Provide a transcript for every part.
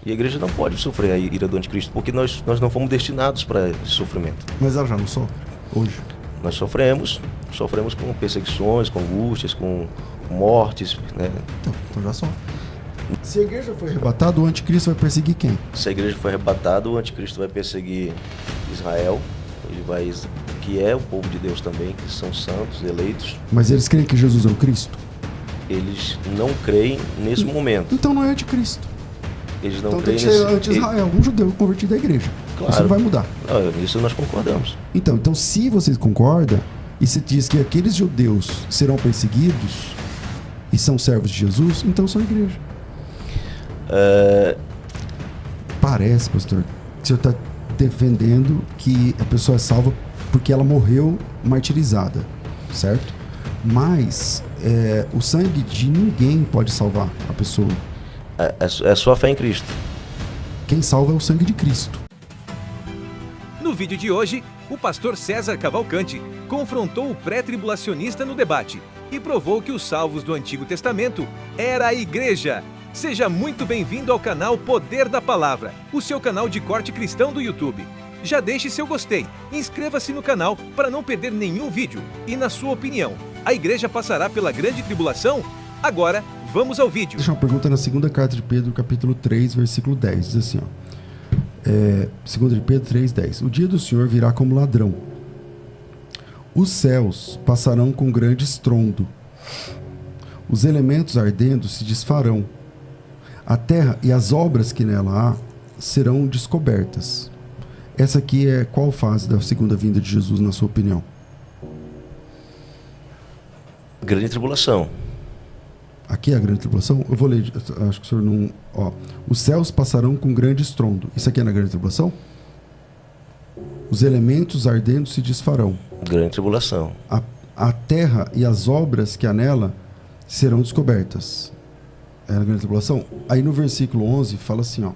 E a igreja não pode sofrer a ira do anticristo, porque nós não fomos destinados para esse sofrimento. Mas ela já não sofre hoje? Nós sofremos com perseguições, com angústias, com mortes, né? Então já sofre. Se a igreja foi arrebatada, o anticristo vai perseguir quem? Se a igreja for arrebatada, o anticristo vai perseguir Israel, que é o povo de Deus também, que são santos, eleitos. Mas eles creem que Jesus é o Cristo? Eles não creem nesse momento. Então não é anticristo. Eles não então creem tem que ser anti-Israel, um judeu convertido à igreja. Claro. Isso não vai mudar. Isso nós concordamos. Então se vocês concordam, e se diz que aqueles judeus serão perseguidos e são servos de Jesus, então são a igreja. Parece, pastor, que o senhor está defendendo que a pessoa é salva porque ela morreu martirizada, certo? Mas o sangue de ninguém pode salvar a pessoa. É só a fé em Cristo. Quem salva é o sangue de Cristo. No vídeo de hoje, o pastor César Cavalcante confrontou o pré-tribulacionista no debate e provou que os salvos do Antigo Testamento era a igreja. Seja muito bem-vindo ao canal Poder da Palavra, o seu canal de corte cristão do YouTube. Já deixe seu gostei, inscreva-se no canal para não perder nenhum vídeo. E na sua opinião, a igreja passará pela grande tribulação? Agora, vamos ao vídeo. Deixa uma pergunta na segunda carta de Pedro, capítulo 3, versículo 10. Diz assim, segunda de Pedro 3, 10. O dia do Senhor virá como ladrão. Os céus passarão com grande estrondo. Os elementos ardendo se desfarão. A terra e as obras que nela há serão descobertas. Essa aqui é qual fase da segunda vinda de Jesus, na sua opinião? Grande tribulação. Aqui é a grande tribulação? Eu vou ler, acho que o senhor não... Os céus passarão com grande estrondo. Isso aqui é na grande tribulação? Os elementos ardendo se desfarão. Grande tribulação. A terra e as obras que há nela serão descobertas. É na grande tribulação? Aí no versículo 11 fala assim,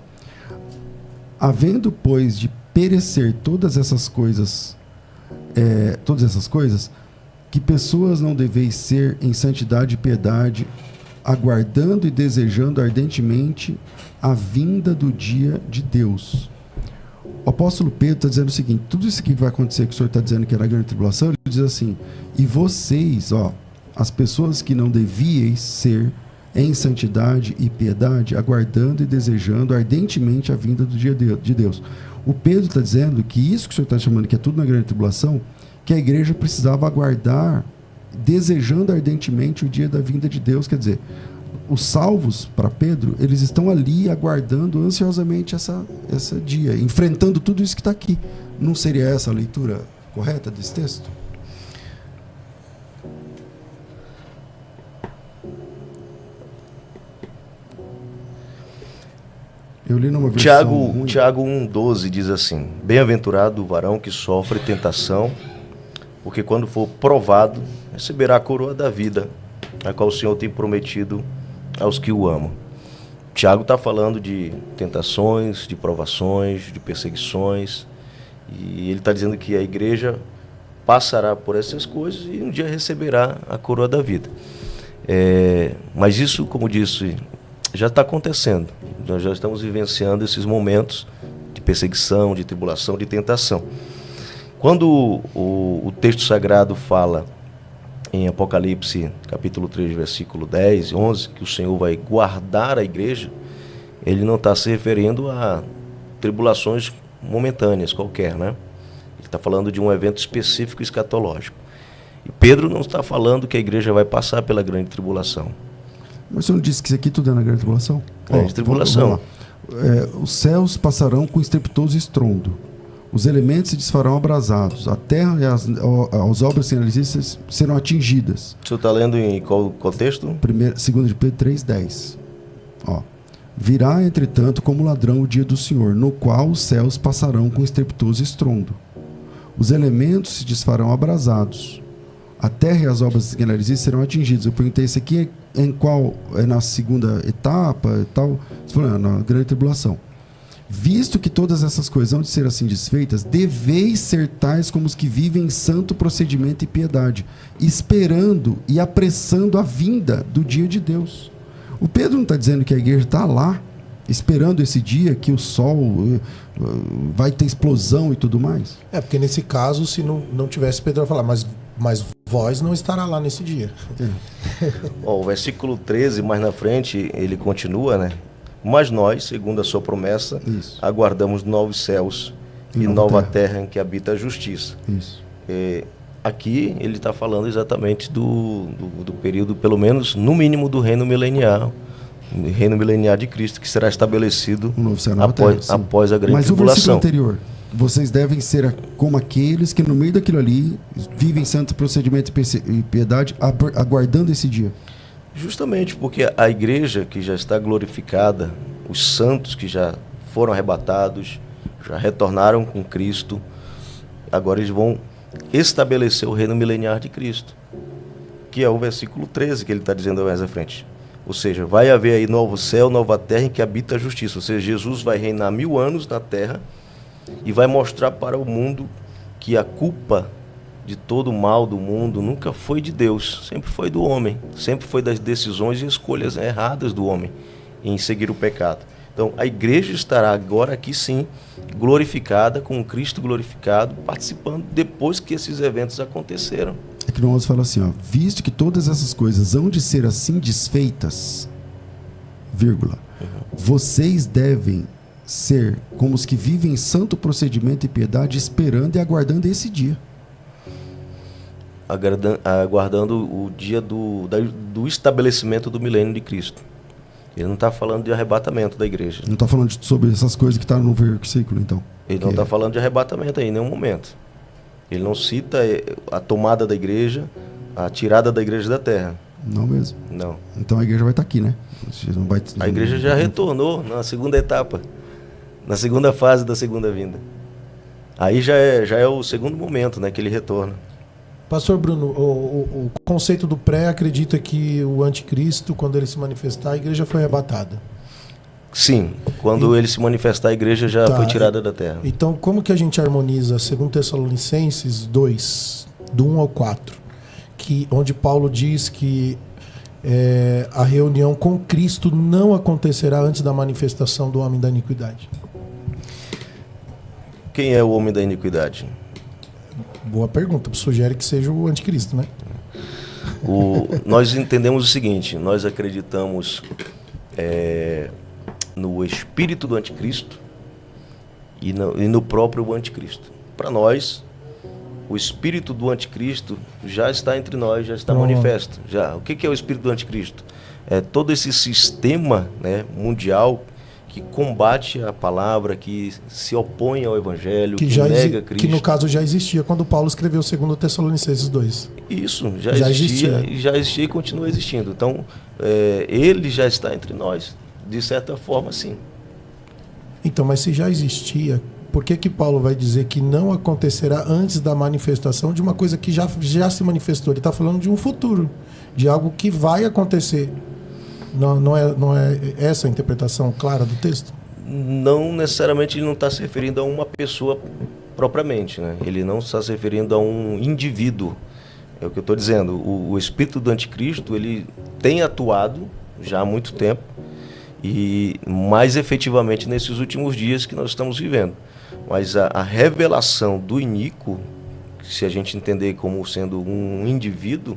havendo, pois, de perecer todas essas coisas, que pessoas não deveis ser em santidade e piedade, aguardando e desejando ardentemente a vinda do dia de Deus. O apóstolo Pedro está dizendo o seguinte, tudo isso que vai acontecer, que o senhor está dizendo que é na grande tribulação, ele diz assim, e vocês, as pessoas que não devíeis ser em santidade e piedade, aguardando e desejando ardentemente a vinda do dia de Deus. O Pedro está dizendo que isso que o senhor está chamando que é tudo na grande tribulação, que a igreja precisava aguardar, desejando ardentemente o dia da vinda de Deus. Quer dizer, os salvos, para Pedro, eles estão ali aguardando ansiosamente esse dia, enfrentando tudo isso que está aqui. Não seria essa a leitura correta desse texto? Eu li numa versão Tiago 1,12 diz assim: bem-aventurado o varão que sofre tentação, porque quando for provado, receberá a coroa da vida, a qual o Senhor tem prometido aos que o amam. Tiago está falando de tentações, de provações, de perseguições, e ele está dizendo que a igreja passará por essas coisas e um dia receberá a coroa da vida. Mas isso, como disse, já está acontecendo. Nós já estamos vivenciando esses momentos de perseguição, de tribulação, de tentação. Quando o texto sagrado fala em Apocalipse, capítulo 3, versículo 10 e 11, que o Senhor vai guardar a igreja, ele não está se referindo a tribulações momentâneas qualquer, né? Ele está falando de um evento específico escatológico. E Pedro não está falando que a igreja vai passar pela grande tribulação. Mas você não disse que isso aqui tudo é na grande tribulação? Grande tribulação. Os céus passarão com estrepitoso estrondo. Os elementos se desfarão abrasados. A terra e as obras sinalizistas serão atingidas. O senhor está lendo em qual contexto? 2 de Pedro 3,10. Virá, entretanto, como ladrão o dia do Senhor, no qual os céus passarão com estrepitoso estrondo. Os elementos se desfarão abrasados. A terra e as obras sinalizistas serão atingidas. Eu perguntei, isso aqui em qual? É na segunda etapa e tal? Você falou, na grande tribulação. Visto que todas essas coisas vão de ser assim desfeitas, deveis ser tais como os que vivem em santo procedimento e piedade, esperando e apressando a vinda do dia de Deus. O Pedro não está dizendo que a igreja está lá, esperando esse dia que o sol vai ter explosão e tudo mais? Porque nesse caso, se não tivesse, Pedro vai falar, mas vós não estará lá nesse dia. O versículo 13, mais na frente, ele continua, né? Mas nós, segundo a sua promessa, Isso. aguardamos novos céus e nova terra em que habita a justiça. Isso. Aqui ele está falando exatamente do período, pelo menos, no mínimo, do reino milenial de Cristo, que será estabelecido Um novo céu e nova terra, sim. após a grande Mas o versículo tribulação. anterior, vocês devem ser como aqueles que no meio daquilo ali vivem santo procedimento e piedade, aguardando esse dia. Justamente porque a igreja que já está glorificada, os santos que já foram arrebatados, já retornaram com Cristo, agora eles vão estabelecer o reino mileniar de Cristo, que é o versículo 13 que ele está dizendo mais à frente. Ou seja, vai haver aí novo céu, nova terra em que habita a justiça. Ou seja, Jesus vai reinar 1000 anos na terra e vai mostrar para o mundo que a culpa de todo o mal do mundo nunca foi de Deus, sempre foi do homem, sempre foi das decisões e escolhas erradas do homem em seguir o pecado. Então, a igreja estará agora aqui sim, glorificada, com Cristo glorificado, participando depois que esses eventos aconteceram. É que nós fala assim, visto que todas essas coisas hão de ser assim desfeitas, vírgula, vocês devem ser como os que vivem em santo procedimento e piedade, esperando e aguardando esse dia. Aguardando o dia do estabelecimento do milênio de Cristo. Ele não está falando de arrebatamento da igreja. Não está falando sobre essas coisas que estão no versículo, então. Ele não está falando de arrebatamento aí em nenhum momento. Ele não cita a tomada da igreja, a tirada da igreja da terra. Não mesmo. Não. Então a igreja vai estar aqui, né? A igreja já retornou na segunda etapa, na segunda fase da segunda vinda. Aí já é o segundo momento, né, que ele retorna. Pastor Bruno, o conceito do pré acredita que o anticristo, quando ele se manifestar, a igreja foi arrebatada. Sim, quando ele se manifestar, a igreja já foi tirada da terra. Então, como que a gente harmoniza 2 Tessalonicenses 2, do 1 ao 4, onde Paulo diz que a reunião com Cristo não acontecerá antes da manifestação do homem da iniquidade? Quem é o homem da iniquidade? Boa pergunta, sugere que seja o anticristo, né? Nós entendemos o seguinte, nós acreditamos no espírito do anticristo e no próprio anticristo. Para nós, o espírito do anticristo já está entre nós, já está manifesto. O que é o espírito do anticristo? É todo esse sistema, né, mundial que combate a palavra, que se opõe ao evangelho, que nega Cristo. Que no caso já existia quando Paulo escreveu 2 Tessalonicenses 2. Isso, já existia e continua existindo. Então, ele já está entre nós, de certa forma, sim. Então, mas se já existia, por que Paulo vai dizer que não acontecerá antes da manifestação de uma coisa que já se manifestou? Ele está falando de um futuro, de algo que vai acontecer. Não é essa a interpretação clara do texto? Não necessariamente ele não está se referindo a uma pessoa propriamente, né? Ele não está se referindo a um indivíduo. É o que eu estou dizendo. O espírito do anticristo, ele tem atuado já há muito tempo e mais efetivamente nesses últimos dias que nós estamos vivendo. Mas a revelação do iníquo, se a gente entender como sendo um indivíduo,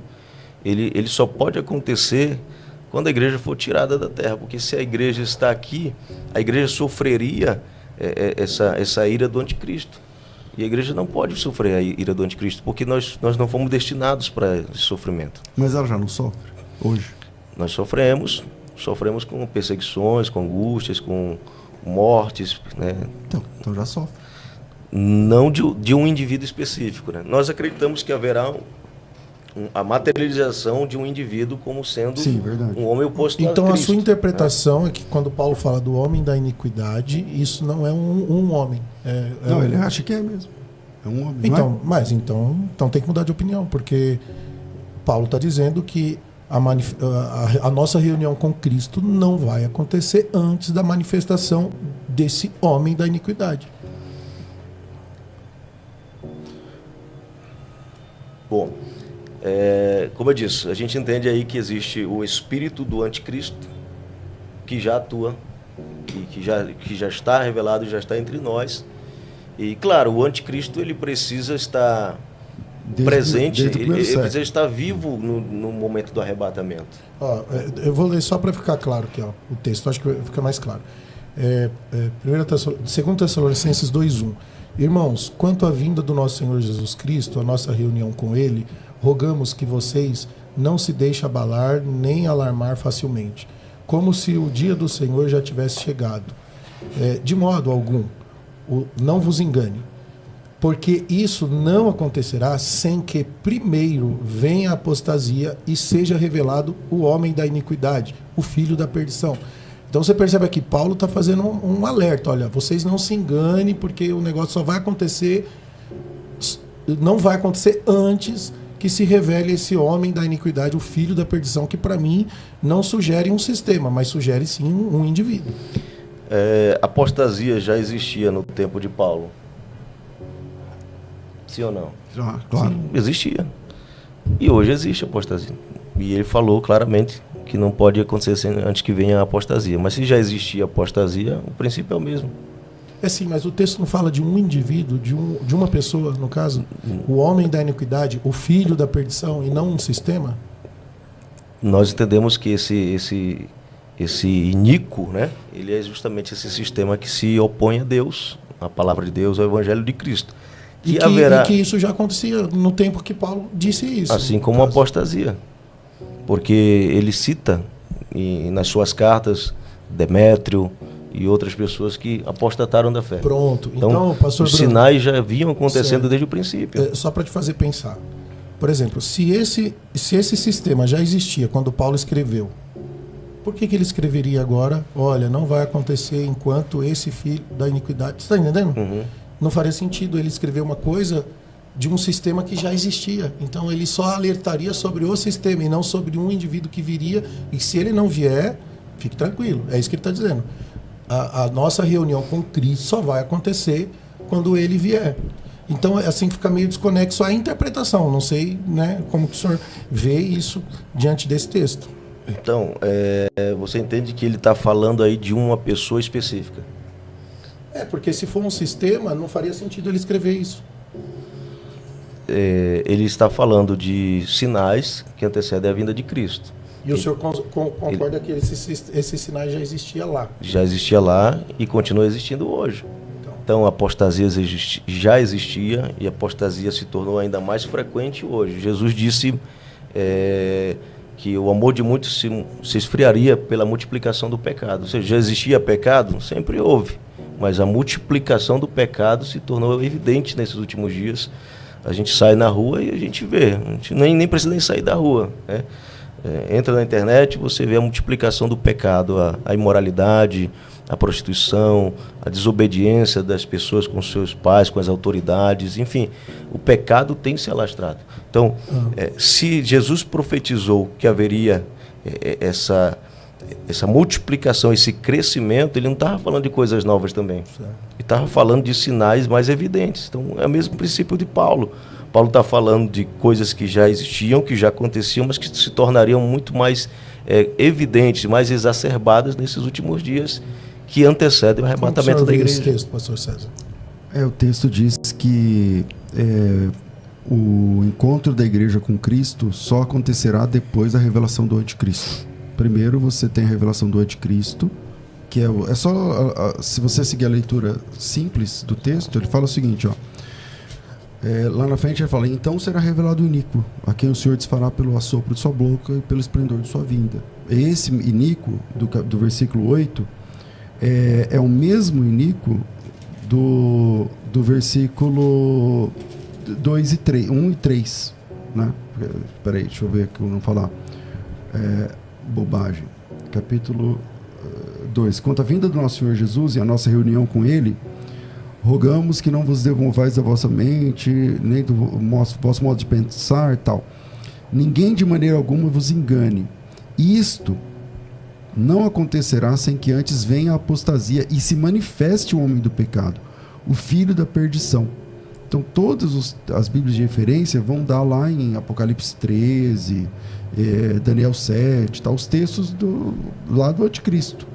ele só pode acontecer quando a igreja for tirada da terra, porque se a igreja está aqui, a igreja sofreria essa ira do anticristo. E a igreja não pode sofrer a ira do anticristo, porque nós não fomos destinados para esse sofrimento. Mas ela já não sofre hoje? Nós sofremos com perseguições, com angústias, com mortes, né? Então já sofre. Não de um indivíduo específico, né? Nós acreditamos que haverá a materialização de um indivíduo como sendo um homem oposto a Cristo. Então a sua interpretação é que quando Paulo fala do homem da iniquidade, isso não é um homem. Ele acha que é mesmo. É um homem. Então tem que mudar de opinião, porque Paulo está dizendo que a nossa reunião com Cristo não vai acontecer antes da manifestação desse homem da iniquidade. Bom, como eu disse, a gente entende aí que existe o espírito do anticristo que já atua e que já está revelado, já está entre nós. E, claro, o anticristo ele precisa estar presente, ele precisa estar vivo no momento do arrebatamento. Eu vou ler só para ficar claro aqui, o texto, acho que fica mais claro. 2 Tessalonicenses 2:1. Irmãos, quanto à vinda do nosso Senhor Jesus Cristo, a nossa reunião com Ele, rogamos que vocês não se deixem abalar nem alarmar facilmente, como se o dia do Senhor já tivesse chegado. De modo algum, não vos engane, porque isso não acontecerá sem que primeiro venha a apostasia e seja revelado o homem da iniquidade, o filho da perdição. Então você percebe aqui, Paulo está fazendo um alerta, olha, vocês não se enganem, porque o negócio só vai acontecer, não vai acontecer antes que se revele esse homem da iniquidade, o filho da perdição, que para mim não sugere um sistema, mas sugere sim um indivíduo. Apostasia já existia no tempo de Paulo? Sim ou não? Já, claro. Sim, existia. E hoje existe apostasia. E ele falou claramente que não pode acontecer antes que venha a apostasia. Mas se já existia apostasia, o princípio é o mesmo. Sim, mas o texto não fala de um indivíduo, de uma pessoa, no caso, o homem da iniquidade, o filho da perdição, e não um sistema? Nós entendemos que esse iníquo, né, ele é justamente esse sistema que se opõe a Deus, a palavra de Deus, ao Evangelho de Cristo. E que isso já acontecia no tempo que Paulo disse isso. Assim como a apostasia. Porque ele cita nas suas cartas Demétrio e outras pessoas que apostataram da fé. Pronto. Então pastor os sinais já vinham acontecendo desde o princípio. Só para te fazer pensar. Por exemplo, se esse sistema já existia quando Paulo escreveu, por que ele escreveria agora, olha, não vai acontecer enquanto esse filho da iniquidade... Você está entendendo? Uhum. Não faria sentido ele escrever uma coisa de um sistema que já existia. Então ele só alertaria sobre o sistema e não sobre um indivíduo que viria. E se ele não vier, fique tranquilo. É isso que ele está dizendo. A nossa reunião com Cristo só vai acontecer quando ele vier. Então, assim, fica meio desconexo a interpretação. Não sei, né, como que o senhor vê isso diante desse texto. Então, você entende que ele está falando aí de uma pessoa específica? Porque se for um sistema, não faria sentido ele escrever isso. Ele está falando de sinais que antecedem a vinda de Cristo. E o senhor concorda que esses sinais já existiam lá? Já existia lá e continua existindo hoje. Então a apostasia já existia e a apostasia se tornou ainda mais frequente hoje. Jesus disse que o amor de muitos se esfriaria pela multiplicação do pecado. Ou seja, já existia pecado? Sempre houve. Mas a multiplicação do pecado se tornou evidente nesses últimos dias. A gente sai na rua e a gente vê. A gente nem precisa nem sair da rua, né? Entra na internet, você vê a multiplicação do pecado, a imoralidade, a prostituição, a desobediência das pessoas com seus pais, com as autoridades, enfim, o pecado tem se alastrado. Então, se Jesus profetizou que haveria essa multiplicação, esse crescimento, ele não estava falando de coisas novas também. Ele estava falando de sinais mais evidentes. Então, é o mesmo princípio de Paulo. Paulo está falando de coisas que já existiam, que já aconteciam, mas que se tornariam muito mais evidentes, mais exacerbadas nesses últimos dias que antecedem o arrebatamento da igreja. Esse texto, pastor César? O texto diz que o encontro da igreja com Cristo só acontecerá depois da revelação do anticristo. Primeiro você tem a revelação do anticristo, que é só... se você seguir a leitura simples do texto, ele fala o seguinte, lá na frente ele fala, então será revelado o iníquo, a quem o Senhor desfará pelo assopro de sua boca e pelo esplendor de sua vinda. Esse iníquo, do versículo 8, é o mesmo iníquo do versículo 2 e 3, 1 e 3. Né? Peraí, deixa eu ver aqui, eu não falar bobagem. Capítulo 2. Quanto à vinda do nosso Senhor Jesus e a nossa reunião com Ele, rogamos que não vos devolvais da vossa mente, nem do vosso modo de pensar e tal. Ninguém de maneira alguma vos engane. Isto não acontecerá sem que antes venha a apostasia e se manifeste o homem do pecado, o filho da perdição. Então todas as Bíblias de referência vão dar lá em Apocalipse 13, Daniel 7, os textos lá do anticristo,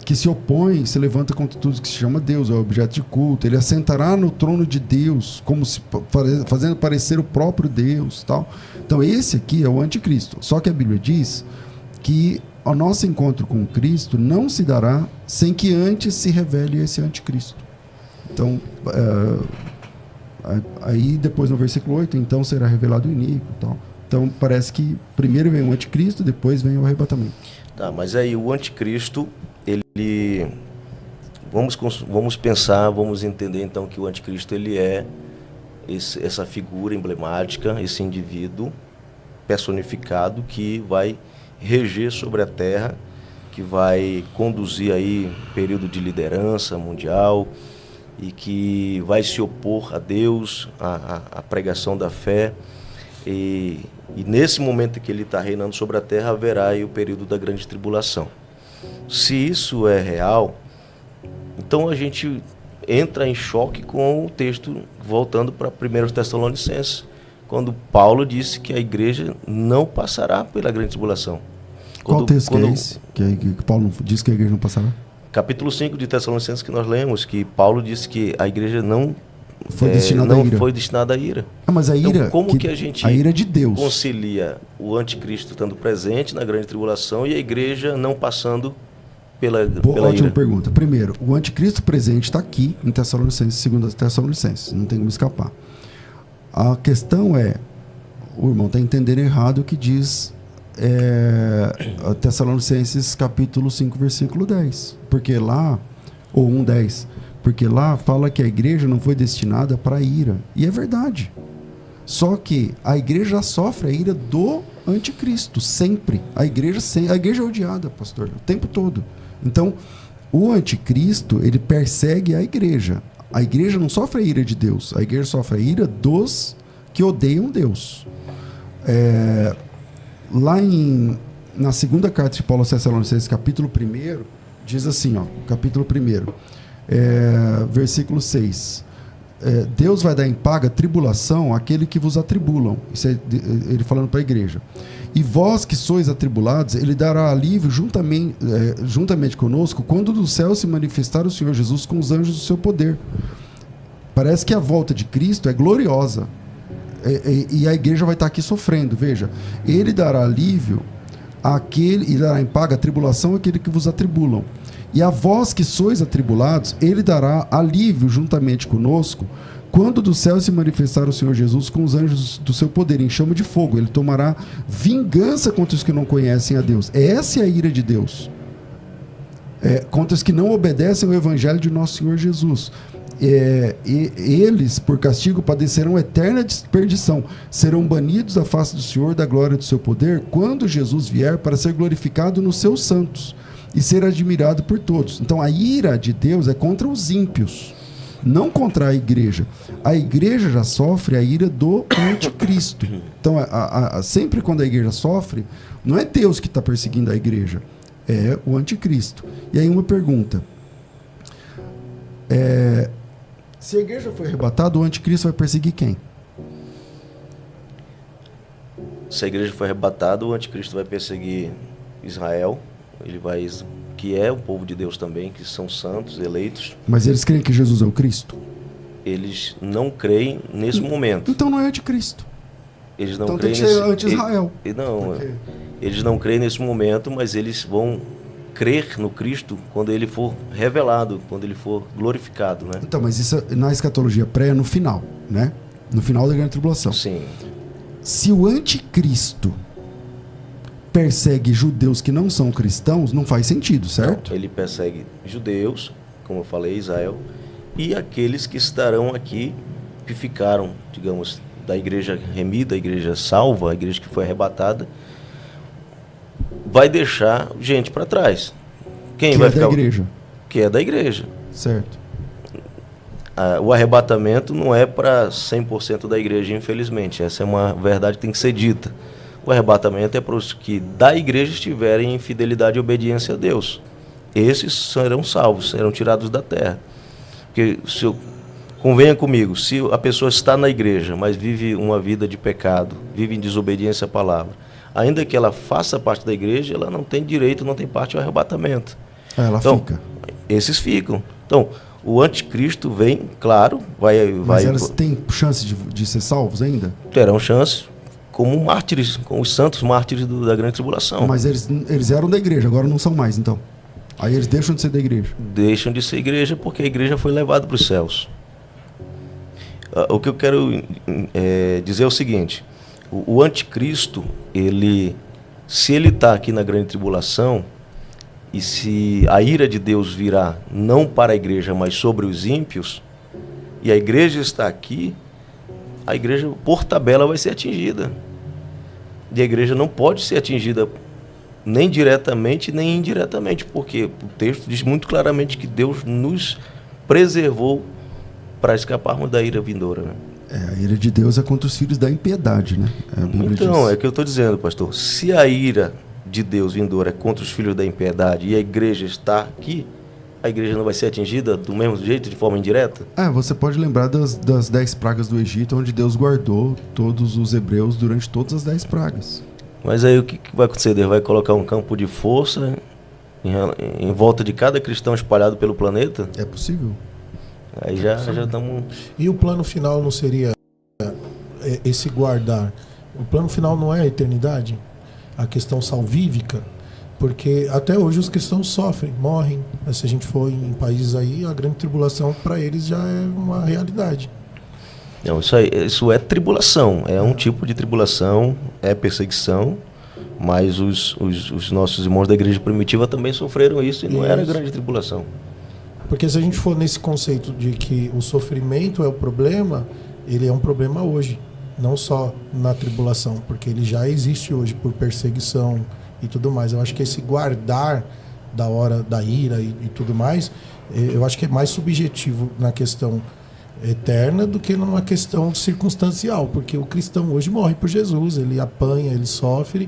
que se opõe, se levanta contra tudo que se chama Deus, é objeto de culto. Ele assentará no trono de Deus, como se fazendo parecer o próprio Deus, tal. Então esse aqui é o anticristo. Só que a Bíblia diz que o nosso encontro com Cristo não se dará sem que antes se revele esse anticristo. Então, aí depois no versículo 8, então será revelado o iníquo, tal. Então parece que primeiro vem o anticristo, depois vem o arrebatamento. Tá, mas aí o anticristo, ele... Vamos pensar, vamos entender então que o anticristo ele é essa figura emblemática, esse indivíduo personificado que vai reger sobre a terra, que vai conduzir aí período de liderança mundial e que vai se opor a Deus, à pregação da fé. E nesse momento que ele está reinando sobre a terra, haverá aí o período da grande tribulação. Se isso é real, então a gente entra em choque com o texto, voltando para 1 Tessalonicenses, quando Paulo disse que a igreja não passará pela grande tribulação. Qual texto que é esse? Que Paulo disse que a igreja não passará? Capítulo 5 de Tessalonicenses que nós lemos, que Paulo disse que a igreja não foi destinada à ira. Mas a ira, então, como que a gente a ira de Deus concilia o anticristo estando presente na grande tribulação e a igreja não passando pela ótima ira? Pergunta. Primeiro, o anticristo presente está aqui em Tessalonicenses, 2 Tessalonicenses, não tem como escapar. A questão é, o irmão está entendendo errado o que diz Tessalonicenses capítulo 5, versículo 10. Porque lá, ou 1:10, porque lá fala que a igreja não foi destinada para a ira. E é verdade. Só que a igreja sofre a ira do anticristo, sempre. A igreja é odiada, pastor, o tempo todo. Então, o anticristo, ele persegue a igreja. A igreja não sofre a ira de Deus, a igreja sofre a ira dos que odeiam Deus. Lá na segunda carta de Paulo aos Tessalonicenses, capítulo 1, diz assim, capítulo 1, versículo 6. Deus vai dar em paga tribulação àquele que vos atribulam. Isso é ele falando para a igreja. E vós que sois atribulados, ele dará alívio juntamente conosco, quando do céu se manifestar o Senhor Jesus com os anjos do seu poder. Parece que a volta de Cristo é gloriosa. E a igreja vai estar aqui sofrendo. Veja, ele dará alívio e dará em paga a tribulação àquele que vos atribulam. E a vós que sois atribulados, ele dará alívio juntamente conosco, quando do céu se manifestar o Senhor Jesus com os anjos do seu poder, em chama de fogo. Ele tomará vingança contra os que não conhecem a Deus. Essa é a ira de Deus. Contra os que não obedecem ao evangelho de nosso Senhor Jesus. Eles, por castigo, padecerão eterna desperdição. Serão banidos da face do Senhor, da glória do seu poder, quando Jesus vier para ser glorificado nos seus santos e ser admirado por todos. Então a ira de Deus é contra os ímpios, não contra a igreja. A igreja já sofre a ira do anticristo. Então sempre quando a igreja sofre, não é Deus que está perseguindo a igreja, é o anticristo. E aí uma pergunta, se a igreja foi arrebatada, o anticristo vai perseguir quem? Se a igreja for arrebatada, o anticristo vai perseguir Israel, que é o povo de Deus também, que são santos, eleitos. Mas eles creem que Jesus é o Cristo? Eles não creem nesse momento. Então não é anticristo. Eles não então creem tem que ser anti-Israel. Eles não creem nesse momento, mas eles vão crer no Cristo quando ele for revelado, quando ele for glorificado, né? Então, mas isso na escatologia pré é no final, né? No final da grande tribulação. Sim. Se o anticristo persegue judeus que não são cristãos, não faz sentido, certo? Não, ele persegue judeus, como eu falei, Israel, e aqueles que estarão aqui, que ficaram, digamos, da igreja remida, a igreja salva, a igreja que foi arrebatada, vai deixar gente para trás. Quem vai ficar? Da igreja. Que é da igreja. Certo. O arrebatamento não é para 100% da igreja, infelizmente. Essa é uma verdade que tem que ser dita. O arrebatamento é para os que da igreja estiverem em fidelidade e obediência a Deus. Esses serão salvos, serão tirados da terra. Porque, convenha comigo, se a pessoa está na igreja, mas vive uma vida de pecado, vive em desobediência à palavra, ainda que ela faça parte da igreja, ela não tem direito, não tem parte ao arrebatamento. Ela Então, fica. esses ficam. Então, o anticristo vem, claro, vai Mas elas têm chance de ser salvos ainda? terão chance como mártires, como os santos mártires da grande tribulação. Mas eles eram da igreja, agora não são mais, então. Aí eles deixam de ser da igreja. Deixam de ser igreja porque a igreja foi levada para os céus. O que eu quero dizer é o seguinte: o anticristo, se ele está aqui na grande tribulação, e se a ira de Deus virá não para a igreja, mas sobre os ímpios, e a igreja está aqui, a igreja, por tabela, vai ser atingida. E a igreja não pode ser atingida nem diretamente, nem indiretamente, porque o texto diz muito claramente que Deus nos preservou para escaparmos da ira vindoura, né? A ira de Deus é contra os filhos da impiedade, né? A Bíblia Então, diz. é o que eu estou dizendo, pastor. Se a ira de Deus vindoura é contra os filhos da impiedade e a igreja está aqui, a igreja não vai ser atingida do mesmo jeito, de forma indireta? Você pode lembrar das 10 pragas do Egito, onde Deus guardou todos os hebreus durante todas as 10 pragas. Mas aí o que vai acontecer? Deus vai colocar um campo de força em volta de cada cristão espalhado pelo planeta? É possível? Aí já estamos... E o plano final não seria esse guardar? O plano final não é a eternidade? A questão salvífica? Porque até hoje os cristãos sofrem, morrem. Se a gente for em países aí, a grande tribulação para eles já é uma realidade. Não, isso é tribulação, é um tipo de tribulação, é perseguição, mas os nossos irmãos da igreja primitiva também sofreram isso e não era grande tribulação. Porque se a gente for nesse conceito de que o sofrimento é o problema, ele é um problema hoje, não só na tribulação, porque ele já existe hoje por perseguição e tudo mais. Eu acho que esse guardar da hora da ira e tudo mais, eu acho que é mais subjetivo na questão eterna do que numa questão circunstancial, porque o cristão hoje morre por Jesus, ele apanha, ele sofre,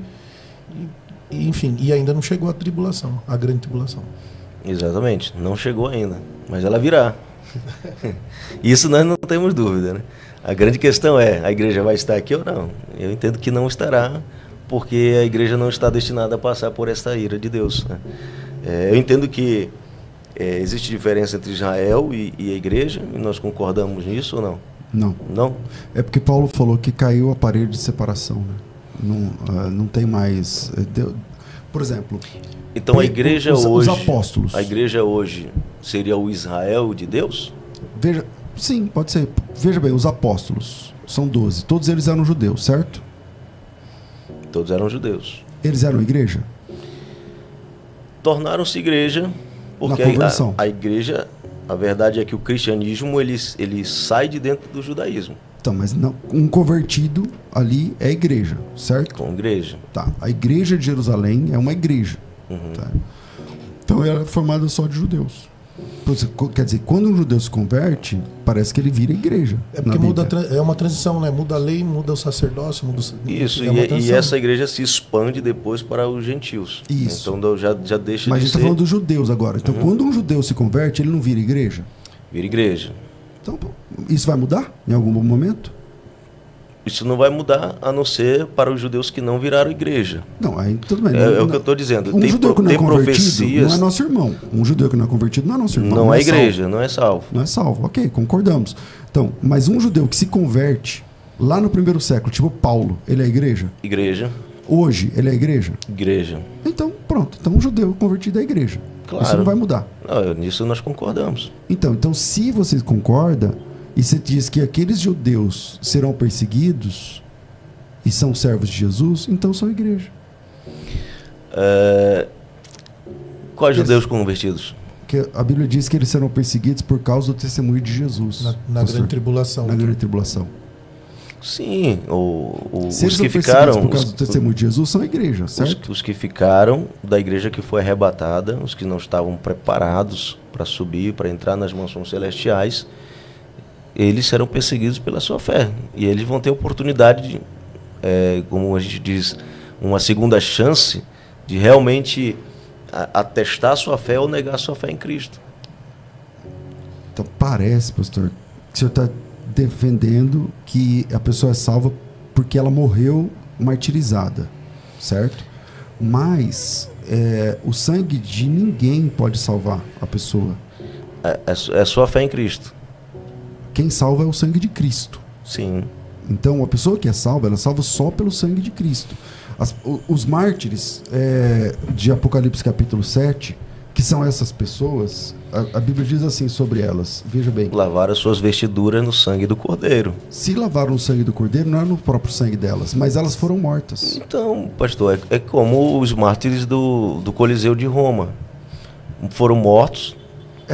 enfim, e ainda não chegou a tribulação, a grande tribulação. Exatamente, não chegou ainda, mas ela virá. Isso nós não temos dúvida, né? A grande questão é, a igreja vai estar aqui ou não? Eu entendo que não estará, porque a igreja não está destinada a passar por essa ira de Deus, né? Eu entendo que existe diferença entre Israel e a igreja, e nós concordamos nisso ou não? Não. Não? É porque Paulo falou que caiu a parede de separação, né? Não tem mais... Por exemplo... Então a igreja hoje... Os apóstolos. A igreja hoje seria o Israel de Deus? Sim, pode ser. Veja bem, os apóstolos são 12. Todos eles eram judeus, certo? Todos eram judeus. Eles eram igreja? Tornaram-se igreja... Porque a igreja, a verdade é que o cristianismo ele sai de dentro do judaísmo. Então, mas não, um convertido ali é igreja, certo? Com igreja. Tá. A igreja de Jerusalém é uma igreja. Uhum. Tá? Então ela é formada só de judeus. Quer dizer, quando um judeu se converte, parece que ele vira igreja. É porque é uma transição, né? Muda a lei, muda o sacerdócio, muda o... Isso, e essa igreja se expande depois para os gentios. Isso. Então já deixa Mas de ser... Mas a gente está falando dos judeus agora. Então, quando um judeu se converte, ele não vira igreja? Vira igreja. Então, isso vai mudar em algum momento? Isso não vai mudar, a não ser para os judeus que não viraram igreja. Não, aí tudo bem. É o que eu estou dizendo. Um judeu que não é convertido profecias... não é nosso irmão. Um judeu que não é convertido não é nosso irmão. Não é igreja, não é salvo. Não é salvo, ok, concordamos. Então, mas um judeu que se converte lá no primeiro século, tipo Paulo, ele é igreja? Igreja. Hoje, ele é igreja? Igreja. Então, pronto. Então, um judeu convertido é igreja. Claro. Isso não vai mudar. Não, nisso nós concordamos. Então, se você concorda e você diz que aqueles judeus serão perseguidos e são servos de Jesus, então são igreja. Quais judeus convertidos? Porque a Bíblia diz que eles serão perseguidos por causa do testemunho de Jesus. Na grande tribulação. Na grande tribulação. Sim, Se os eles que são ficaram... por causa do testemunho de Jesus são a igreja, certo? Os que ficaram da igreja que foi arrebatada, os que não estavam preparados para subir, para entrar nas mansões celestiais, eles serão perseguidos pela sua fé. E eles vão ter oportunidade de, como a gente diz, uma segunda chance de realmente atestar sua fé ou negar sua fé em Cristo. Então parece, pastor, que o senhor está defendendo que a pessoa é salva porque ela morreu martirizada, certo? Mas o sangue de ninguém pode salvar a pessoa. É só a fé em Cristo. Quem salva é o sangue de Cristo. Sim. Então, a pessoa que é salva, ela é salva só pelo sangue de Cristo. Os mártires de Apocalipse capítulo 7, que são essas pessoas, a Bíblia diz assim sobre elas, veja bem. Lavaram as suas vestiduras no sangue do Cordeiro. Se lavaram o sangue do Cordeiro, não é no próprio sangue delas, mas elas foram mortas. Então, pastor, é como os mártires do Coliseu de Roma. Foram mortos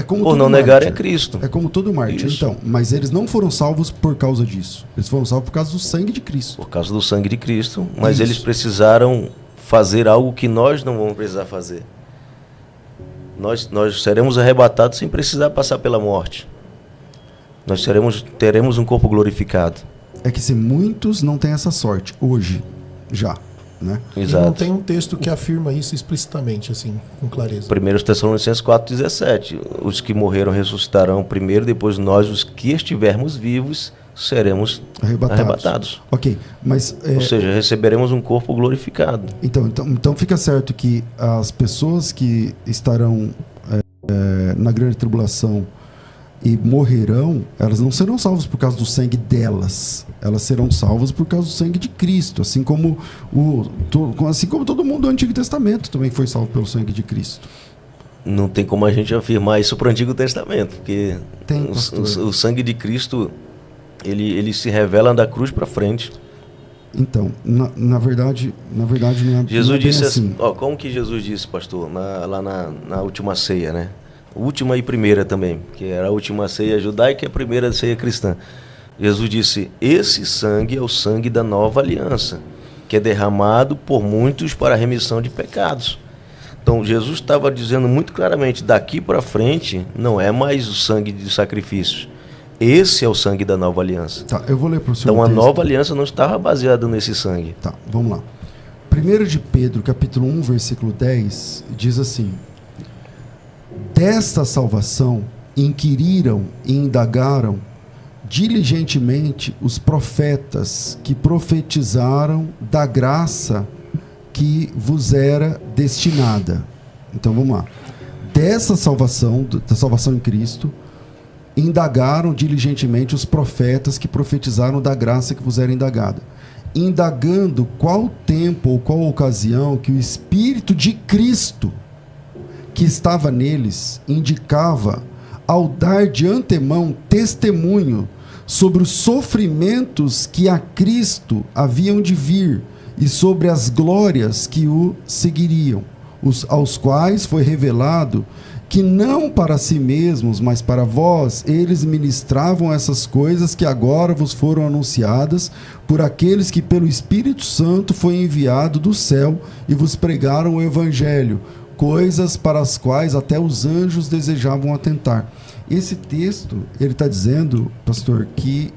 por não negarem a Cristo. É como todo mártir. Isso. Então, mas eles não foram salvos por causa diis. Eles foram salvos por causa do sangue de Cristo. Por causa do sangue de Cristo. Mas Isso. eles precisaram fazer algo que nós não vamos precisar fazer. Nós seremos arrebatados sem precisar passar pela morte. Nós teremos um corpo glorificado. É que se muitos não têm essa sorte, hoje, já, né? Exato. E não tem um texto que afirma isso explicitamente, assim, com clareza. 1 Tessalonicenses 4,17. Os que morreram ressuscitarão primeiro, depois nós, os que estivermos vivos, seremos arrebatados. Ok, mas... Ou seja, receberemos um corpo glorificado. Então fica certo que as pessoas que estarão na grande tribulação e morrerão, elas não serão salvas por causa do sangue delas. Elas serão salvas por causa do sangue de Cristo. Assim como todo mundo do Antigo Testamento também foi salvo pelo sangue de Cristo. Não tem como a gente afirmar isso para o Antigo Testamento, porque Tem, o sangue de Cristo, ele se revela da cruz para frente. Então, na verdade não é Jesus não é bem disse assim. como que Jesus disse, pastor, lá na última ceia, né? Última e primeira também, que era a última ceia judaica e a primeira ceia cristã. Jesus disse: esse sangue é o sangue da nova aliança, que é derramado por muitos para a remissão de pecados. Então Jesus estava dizendo muito claramente, daqui para frente não é mais o sangue de sacrifícios. Esse é o sangue da nova aliança. Tá, eu vou ler para o senhor. Então a nova aliança não estava baseada nesse sangue. Tá, vamos lá. 1 de Pedro, capítulo 1, versículo 10, diz assim: desta salvação inquiriram e indagaram diligentemente os profetas que profetizaram da graça que vos era destinada. Então vamos lá. Dessa salvação, da salvação em Cristo, indagaram diligentemente os profetas que profetizaram da graça que vos era indagada, indagando qual tempo ou qual ocasião que o Espírito de Cristo que estava neles indicava ao dar de antemão testemunho sobre os sofrimentos que a Cristo haviam de vir e sobre as glórias que o seguiriam, aos quais foi revelado que não para si mesmos, mas para vós, eles ministravam essas coisas que agora vos foram anunciadas por aqueles que pelo Espírito Santo foi enviado do céu e vos pregaram o Evangelho, coisas para as quais até os anjos desejavam atentar. Esse texto, ele está dizendo, pastor, que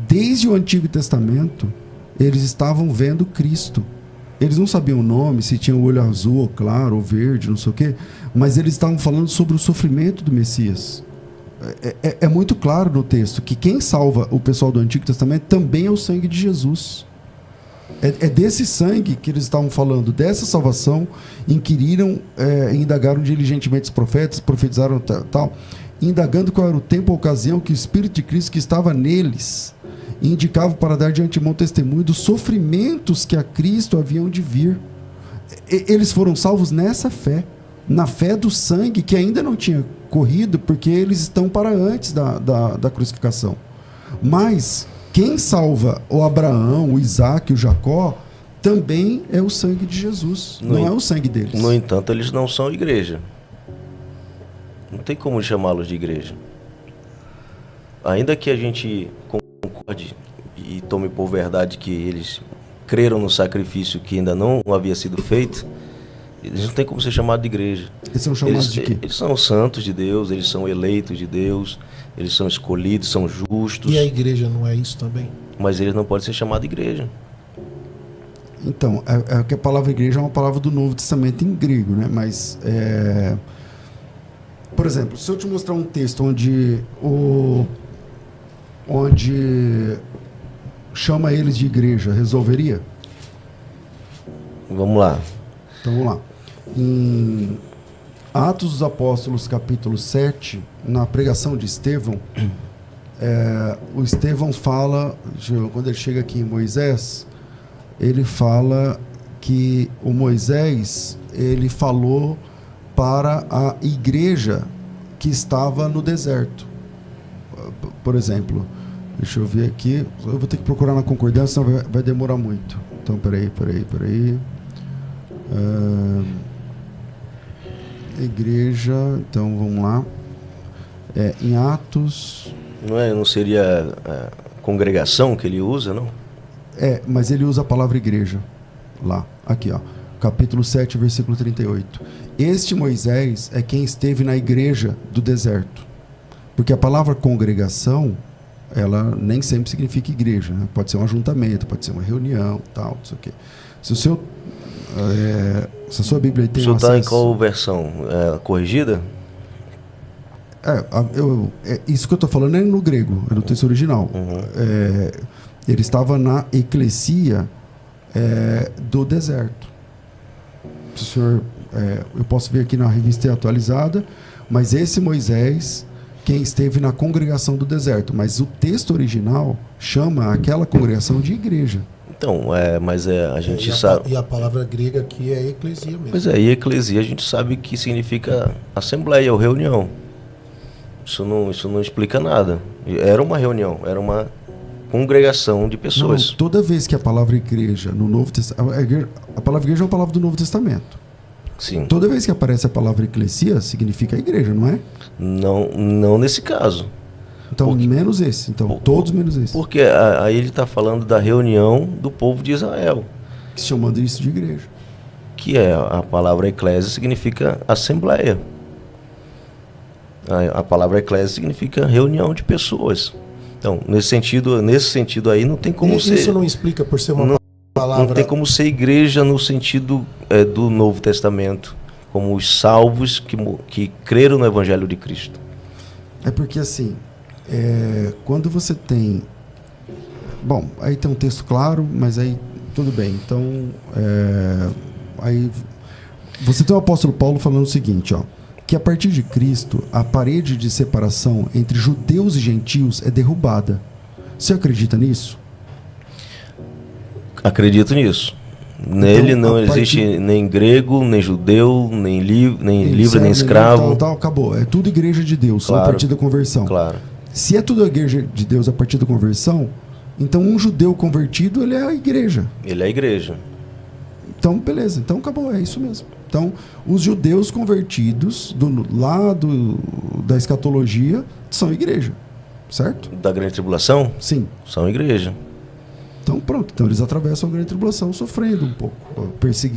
desde o Antigo Testamento, eles estavam vendo Cristo. Eles não sabiam o nome, se tinha o olho azul, ou claro, ou verde, não sei o quê, mas eles estavam falando sobre o sofrimento do Messias. É muito claro no texto que quem salva o pessoal do Antigo Testamento também é o sangue de Jesus. É desse sangue que eles estavam falando, dessa salvação, inquiriram, indagaram diligentemente os profetas, profetizaram tal, indagando qual era o tempo ou ocasião que o Espírito de Cristo que estava neles indicava para dar de antemão testemunho dos sofrimentos que a Cristo haviam de vir. Eles foram salvos nessa fé, na fé do sangue que ainda não tinha corrido, porque eles estão para antes da crucificação. Mas quem salva o Abraão, o Isaac, o Jacó, também é o sangue de Jesus, não é o sangue deles. No entanto, eles não são igreja. Não tem como chamá-los de igreja. Ainda que a gente concorde e tome por verdade que eles creram no sacrifício que ainda não havia sido feito, eles não têm como ser chamados de igreja. Eles são chamados de quê? Eles são santos de Deus, eles são eleitos de Deus, eles são escolhidos, são justos. E a igreja não é isso também? Mas eles não podem ser chamados de igreja. Então, que a palavra igreja é uma palavra do Novo Testamento em grego, né? Mas, por exemplo, se eu te mostrar um texto onde chama eles de igreja, resolveria? Vamos lá. Então vamos lá. Em Atos dos Apóstolos, capítulo 7, na pregação de Estevão, o Estevão fala, quando ele chega aqui em Moisés, ele fala que o Moisés, ele falou para a igreja que estava no deserto. Por exemplo, deixa eu ver aqui, eu vou ter que procurar na concordância, senão vai demorar muito. Então, peraí. Igreja, então vamos lá. Em Atos... Não seria a congregação que ele usa, não? Mas ele usa a palavra igreja lá, aqui ó, capítulo 7, versículo 38. Este Moisés é quem esteve na igreja do deserto, porque a palavra congregação, ela nem sempre significa igreja, né? Pode ser um ajuntamento, pode ser uma reunião, tal, não sei o quê. Se a sua Bíblia tem o senhor acesso... está em qual versão? Corrigida? Isso que eu estou falando é no grego, é no texto original. Ele estava na eclesia do deserto. O senhor, eu posso ver aqui na revista atualizada, mas esse Moisés, quem esteve na congregação do deserto, mas o texto original chama aquela congregação de igreja. Então, mas a gente sabe... E a palavra grega aqui é eclesia mesmo. Pois e eclesia a gente sabe que significa assembleia ou reunião. Isso não explica nada. Era uma reunião, era uma congregação de pessoas. Não, toda vez que a palavra igreja no Novo Testamento... A palavra igreja é uma palavra do Novo Testamento. Sim. Toda vez que aparece a palavra eclesia, significa igreja, não é? Não nesse caso. Então, menos esse. Então, todos menos esse. Porque aí ele está falando da reunião do povo de Israel. Chamando isso de igreja. Que a palavra eclésia significa assembleia. A palavra eclésia significa reunião de pessoas. Então, nesse sentido aí, não tem como ser... Isso não explica por ser uma palavra... Não tem como ser igreja no sentido do Novo Testamento, como os salvos que creram no Evangelho de Cristo. É porque assim, quando você tem... Bom, aí tem um texto claro, mas aí tudo bem. Então, aí você tem o apóstolo Paulo falando o seguinte, ó, que a partir de Cristo, a parede de separação entre judeus e gentios é derrubada. Você acredita nisso? Acredito nisso. Nele não existe nem grego, nem judeu, nem livre, nem escravo. Acabou. É tudo igreja de Deus, claro, a partir da conversão. Claro. Se é tudo a igreja de Deus a partir da conversão, então um judeu convertido, ele é a igreja. Ele é a igreja. Então, beleza. Então, acabou. É isso mesmo. Então, os judeus convertidos do lado da escatologia são igreja, certo? Da grande tribulação? Sim. São igreja. Então, pronto. Então, eles atravessam a grande tribulação sofrendo um pouco.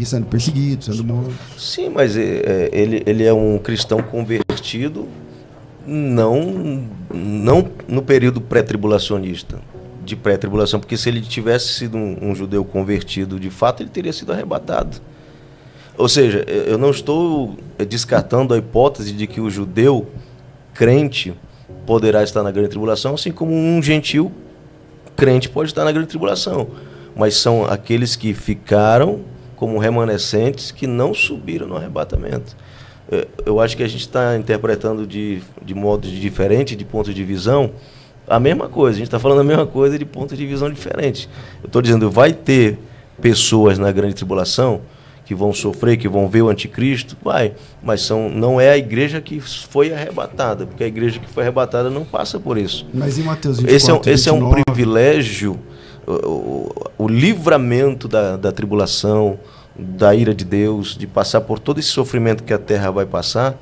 Sendo perseguidos, sendo mortos. Sim, mas ele é um cristão convertido não no período pré-tribulacionista. De pré-tribulação, porque se ele tivesse sido um judeu convertido de fato, ele teria sido arrebatado. Ou seja, eu não estou descartando a hipótese de que o judeu crente poderá estar na grande tribulação, assim como um gentil crente pode estar na grande tribulação. Mas são aqueles que ficaram como remanescentes que não subiram no arrebatamento. Eu acho que a gente está interpretando de modo diferente, de ponto de visão, a mesma coisa. A gente está falando a mesma coisa de ponto de visão diferente. Eu estou dizendo, vai ter pessoas na grande tribulação que vão sofrer, que vão ver o anticristo, mas não é a igreja que foi arrebatada, porque a igreja que foi arrebatada não passa por isso. Mas em Mateus 24, esse é um privilégio, o livramento da tribulação, da ira de Deus, de passar por todo esse sofrimento que a terra vai passar,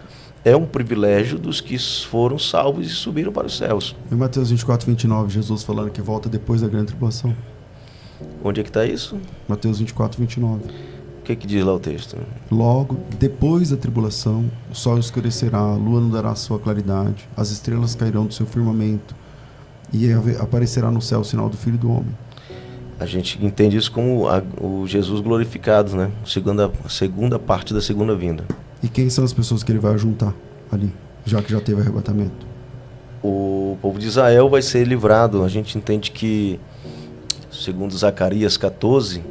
é um privilégio dos que foram salvos e subiram para os céus. Em Mateus 24, 29, Jesus falando que volta depois da grande tribulação. Onde é que está isso? Mateus 24, 29. O que diz lá o texto? Logo, depois da tribulação, o sol escurecerá, a lua não dará sua claridade, as estrelas cairão do seu firmamento, e aparecerá no céu o sinal do Filho do Homem. A gente entende isso como o Jesus glorificado, né? A segunda parte da segunda vinda. E quem são as pessoas que ele vai juntar ali, já que já teve arrebatamento? O povo de Israel vai ser livrado. A gente entende que, segundo Zacarias 14...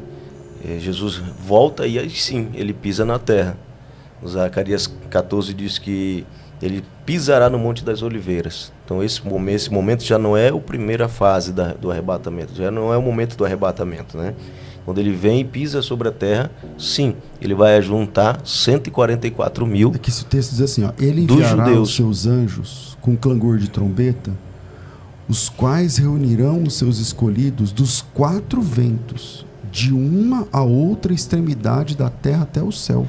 Jesus volta e aí sim, ele pisa na terra. Zacarias 14 diz que ele pisará no Monte das Oliveiras. Então esse momento já não é a primeira fase do arrebatamento, já não é o momento do arrebatamento, né? Quando ele vem e pisa sobre a terra, sim, ele vai ajuntar 144 mil. É que esse texto diz assim, ó, ele enviará os seus anjos com clangor de trombeta, os quais reunirão os seus escolhidos dos 4 ventos, de uma a outra extremidade da terra até o céu.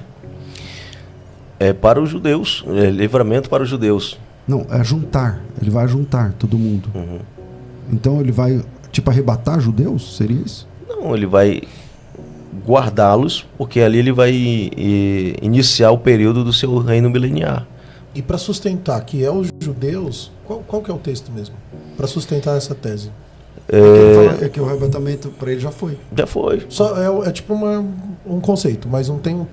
É para os judeus, é livramento para os judeus. Não, é juntar, ele vai juntar todo mundo. Uhum. Então ele vai, tipo, arrebatar judeus? Seria isso? Não, ele vai guardá-los, porque ali ele vai iniciar o período do seu reino mileniar. E para sustentar que é os judeus, qual que é o texto mesmo? Para sustentar essa tese. É que o arrebatamento para ele já foi. Já foi. Só é tipo um conceito, mas não tem um